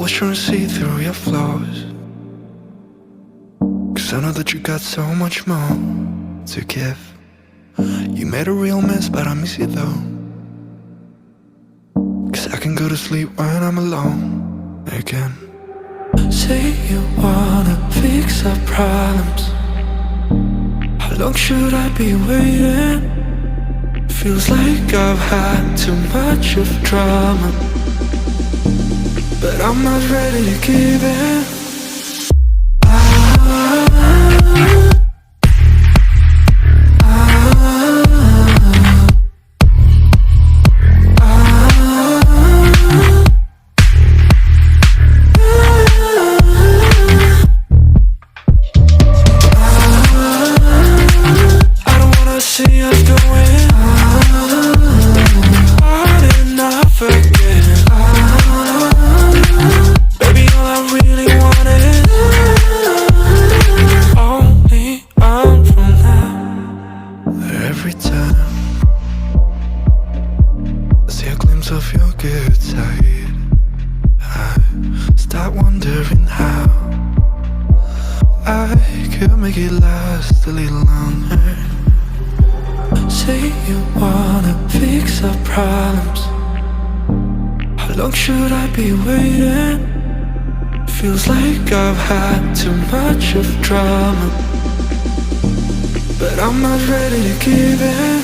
was trying to see through your flaws, 'cause I know that you got so much more to give. You made a real mess, but I miss you though, 'cause I can go to sleep when I'm alone again. Say you wanna fix our problems. How long should I be waiting? Feels like I've had too much of drama, but I'm not ready to give in. Every time I see a glimpse of your good side, I start wondering how I could make it last a little longer. Say you wanna fix our problems. How long should I be waiting? Feels like I've had too much of drama, but I'm not ready to give in.